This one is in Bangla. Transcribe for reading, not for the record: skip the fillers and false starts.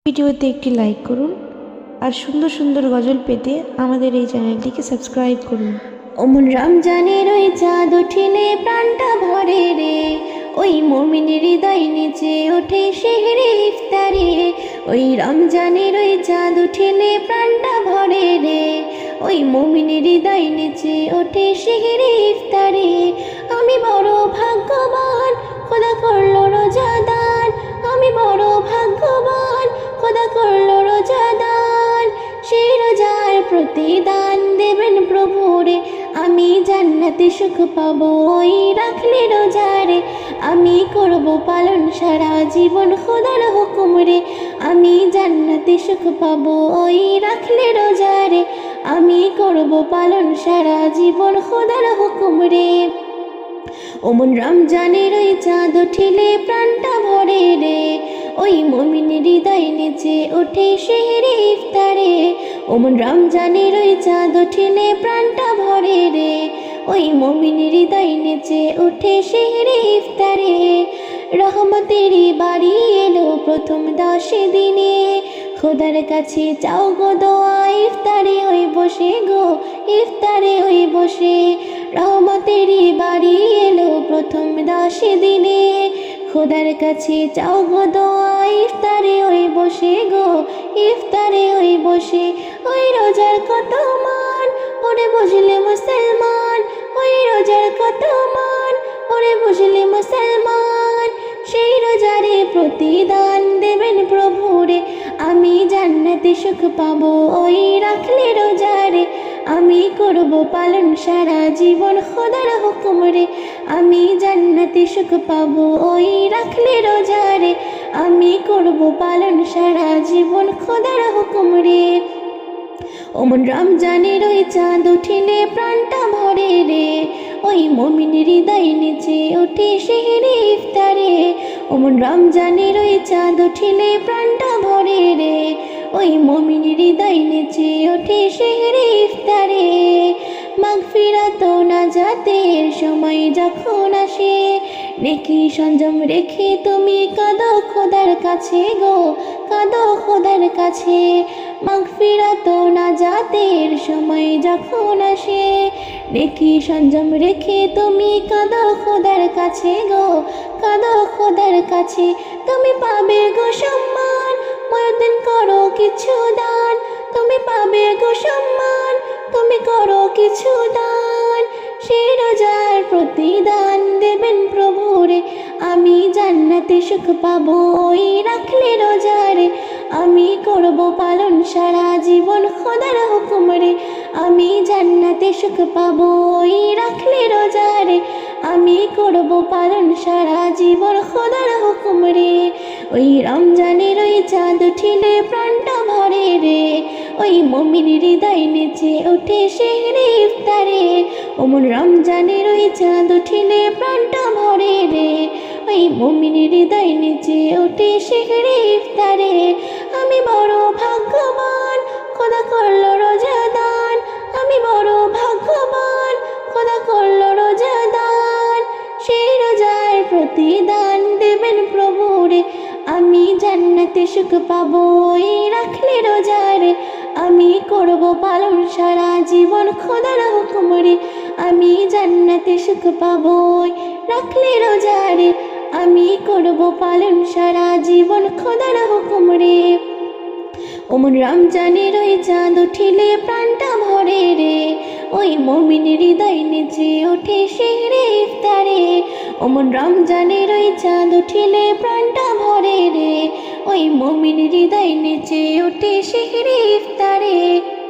ভিডিওতে একটি লাইক করুন আর সুন্দর সুন্দর গজল পেতে আমাদের এই চ্যানেলটিকে সাবস্ক্রাইব করুন। ওমন রমজানের ওই চাঁদ উঠিলে প্রাণটা ভরে রে, ওই মুমিনের হৃদয় নিচে ওঠে সেহরে ইফতারে। ওই রমজানের ওই চাঁদ উঠিলে প্রাণটা ভরে রে, ওই মুমিনের হৃদয় নিচে ওঠে সেহরে ইফতারে। আমি বড় ভাগ্যবান, খোদা করলো রোজাদার। আমি বড় ভাগ্যবান, খোদা করলো রোজাদার। সেই রোজার প্রতিদান দেবেন প্রভুরে, আমি জান্নাতে সুখ পাবো ওই রাখলে রোজারে। আমি করব পালন সারা জীবন খোদার হুকুম রে, আমি জান্নাতে সুখ পাবো ওই রাখলে রোজারে। আমি করব পালন সারা জীবন খোদার হুকুম রে। ওমন রমজানের ওই চাঁদ উঠিলে প্রাণটা ভরে রে, ওই মুমিনের হৃদয় নিচে ওঠে সেহরে ইফতারে। ওমন রমজানের ওই চাঁদ উঠিলে প্রাণটা ভরে রে, ওই মুমিনের হৃদয় নিচে ওঠে সেহরে ইফতারে। রহমতেরই বাড়ি এলো প্রথম 10 দিনে, খোদার কাছে চাও গো দোয়া ইফতারে ওই বসে গো, ইফতারে ওই বসে। রহমতেরই বাড়ি এলো প্রথম 10 দিনে, খোদার কাছে চাও গো দোয়া ইফতারে ওই বসে গো, ইফতারে ওই বসে। ওই রোজার কত মান ওরে বুঝলে মুসলমান, ওই রোজার কত মান ওরে বুঝলে মুসলমান। সেই রোজারে প্রতিদান দেবেন প্রভুরে, আমি জান্নাতে সুখ পাবো ওই রাখলে রোজারে। আমি করব পালন সারা জীবন খোদার হুকুম রে, আমি জান্নাতে সুখ পাবো ওই রাখলে রোজারে। আমি করব পালন সারা জীবন খোদার হুকুম রে। ওমন রমজানের ওই চাঁদ উঠিলে প্রাণটা ভরে রে, ওই মুমিনের হৃদয় নিচে ওঠে সেহরে ইফতারে। ওমন রমজানের ওই চাঁদ উঠিলে প্রাণটা ভরে রে, ওই মুমিনের হৃদয় নিচে ওঠে সেহরে ইফতারে। মাগফিরাত ও নাজাতের সময় যখন আসে, নেকি সংযম রেখে তুমি কাঁদো খোদার কাছে গো, কাঁদো খোদার কাছে। মাগফিরাত ও নাজাতের সময় যখন আসে, নেকি সংযম রেখে তুমি কাঁদো খোদার কাছে গো, কাঁদো খোদার কাছে। তুমি পাবে গো সম্মান, ময়দিন করো কিছু দান। তুমি পাবে গো সম্মান, তুমি করো কিছু দান। সেই রোজার প্রতিদান দেবেন প্রভুরে, আমি জান্নাতে সুখ পাবো ওই রাখলে রোজারে। আমি করব পালন সারা জীবন খোদার হুকুম রে, আমি জান্নাতে সুখ পাবো ওই রাখলে রোজারে। আমি করব পালন সারা জীবন খোদার হুকুম রে। ওই রমজানের ওই চাঁদ উঠিলে প্রাণটা ভরে রে, ওই মুমিনের হৃদয় নিচে ওঠে সেহরে ইফতারে। ওমন রমজানের ওই চাঁদ উঠিলে প্রাণটা ভরে রে, ওই মুমিনের হৃদয় নিচে ওঠে সেহরে ইফতারে। আমি বড় ভাগ্যবান, খোদা করলো রোজাদার। আমি বড় ভাগ্যবান, খোদা করলো রোজাদার। সেই রোজার প্রতিদান দেবেন প্রভুরে, আমি জান্নাতে সুখ পাবো ওই রাখলে রোজারে। আমি করব পালন সারা জীবন খোদার হুকুম রে, আমি জান্নাতে সুখ পাবো ওই রাখলে রোজারে। আমি করব পালন সারা জীবন খোদার হুকুম রে। ওমন রমজানের ওই চাঁদ উঠিলে প্রাণটা ভরে রে, ওই মুমিনের হৃদয় নিচে ওঠে সেহরে ইফতারে। ওমন রমজানের ওই চাঁদ উঠিলে প্রাণটা ভরে রে, ওই মুমিনের হৃদয় নিচে ওঠে সেহরে ইফতারে।